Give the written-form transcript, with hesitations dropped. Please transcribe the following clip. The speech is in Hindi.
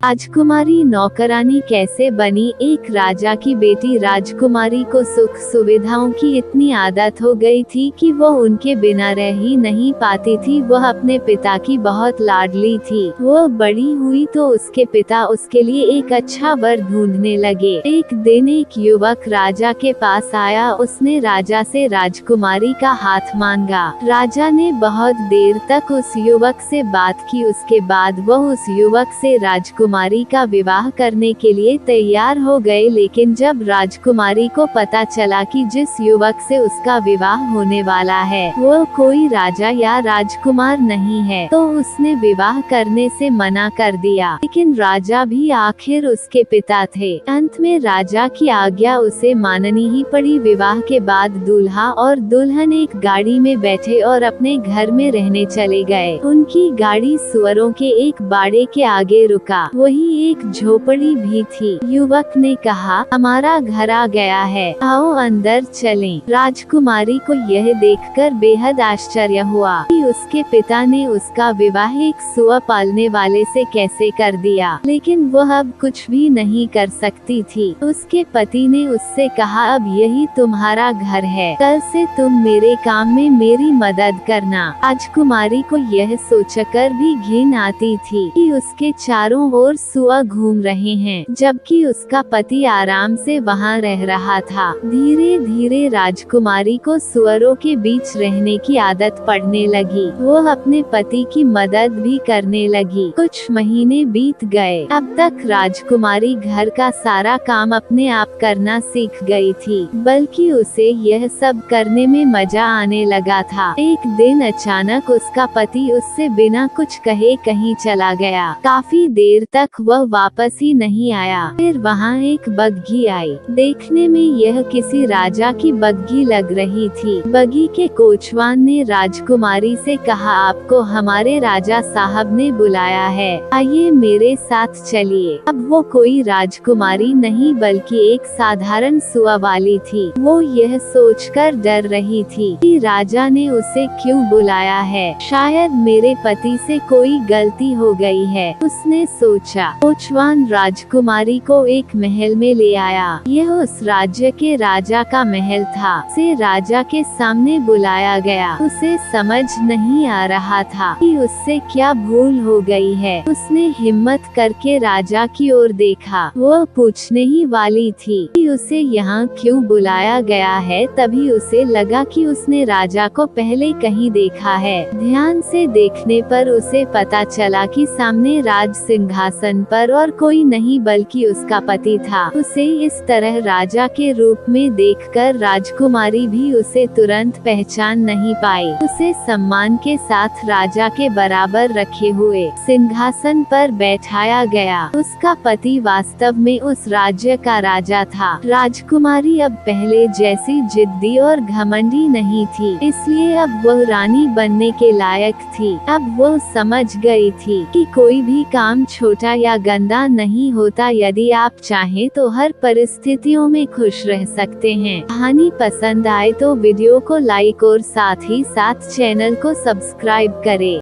राजकुमारी नौकरानी कैसे बनी। एक राजा की बेटी राजकुमारी को सुख सुविधाओं की इतनी आदत हो गई थी कि वो उनके बिना रह ही नहीं पाती थी। वह अपने पिता की बहुत लाडली थी। वो बड़ी हुई तो उसके पिता उसके लिए एक अच्छा वर ढूंढने लगे। एक दिन एक युवक राजा के पास आया। उसने राजा से राजकुमारी का हाथ मांगा। राजा ने बहुत देर तक उस युवक से बात की। उसके बाद वह उस युवक से राजकुमारी का विवाह करने के लिए तैयार हो गए। लेकिन जब राजकुमारी को पता चला कि जिस युवक से उसका विवाह होने वाला है वो कोई राजा या राजकुमार नहीं है, तो उसने विवाह करने से मना कर दिया। लेकिन राजा भी आखिर उसके पिता थे। अंत में राजा की आज्ञा उसे माननी ही पड़ी। विवाह के बाद दूल्हा और दुल्हन एक गाड़ी में बैठे और अपने घर में रहने चले गए। उनकी गाड़ी सुअरों के एक बाड़े के आगे रुका। वही एक झोपड़ी भी थी। युवक ने कहा, हमारा घर आ गया है, आओ अंदर चलें। राजकुमारी को यह देखकर बेहद आश्चर्य हुआ कि उसके पिता ने उसका विवाह एक सुअर पालने वाले से कैसे कर दिया। लेकिन वह अब कुछ भी नहीं कर सकती थी। उसके पति ने उससे कहा, अब यही तुम्हारा घर है, कल से तुम मेरे काम में मेरी मदद करना। राजकुमारी को यह सोचकर भी घिन आती थी कि उसके चारों ओर सुअर घूम रहे हैं, जबकि उसका पति आराम से वहाँ रह रहा था। धीरे धीरे राजकुमारी को सुअरों के बीच रहने की आदत पड़ने लगी। वो अपने पति की मदद भी करने लगी। कुछ महीने बीत गए। अब तक राजकुमारी घर का सारा काम अपने आप करना सीख गई थी, बल्कि उसे यह सब करने में मजा आने लगा था। एक दिन अचानक उसका पति उससे बिना कुछ कहे कहीं चला गया। काफी देर तक वह वापस ही नहीं आया। फिर वहाँ एक बग्घी आई। देखने में यह किसी राजा की बग्घी लग रही थी। बग्घी के कोचवान ने राजकुमारी से कहा, आपको हमारे राजा साहब ने बुलाया है, आइए मेरे साथ चलिए। अब वो कोई राजकुमारी नहीं बल्कि एक साधारण सुअर वाली थी। वो यह सोचकर डर रही थी कि राजा ने उसे क्यों बुलाया है। शायद मेरे पति से कोई गलती हो गई है, उसने सोचा। कोचवान राजकुमारी को एक महल में ले आया। यह उस राज्य के राजा का महल था। उसे राजा के सामने बुलाया गया। उसे समझ नहीं आ रहा था कि उससे क्या भूल हो गई है। उसने हिम्मत करके राजा की ओर देखा। वह पूछने ही वाली थी कि उसे यहाँ क्यों बुलाया गया है। तभी उसे लगा कि उसने राजा को पहले कहीं देखा है। ध्यान से देखने पर उसे पता चला कि सामने राज सिंहासन पर और कोई नहीं बल्कि उसका पति था। उसे इस तरह राजा के रूप में देखकर राजकुमारी भी उसे तुरंत पहचान नहीं पाई। उसे सम्मान के साथ राजा के बराबर रखे हुए सिंहासन पर बैठाया गया। उसका पति वास्तव में उस राज्य का राजा था। राजकुमारी अब पहले जैसी जिद्दी और घमंडी नहीं थी, इसलिए अब वह रानी बनने के लायक थी। अब वह समझ गई थी कि कोई भी काम छोटा या गंदा नहीं होता। यदि आप चाहें तो हर परिस्थितियों में खुश रह सकते हैं। कहानी पसंद आए तो वीडियो को लाइक और साथ ही साथ चैनल को सब्सक्राइब करें।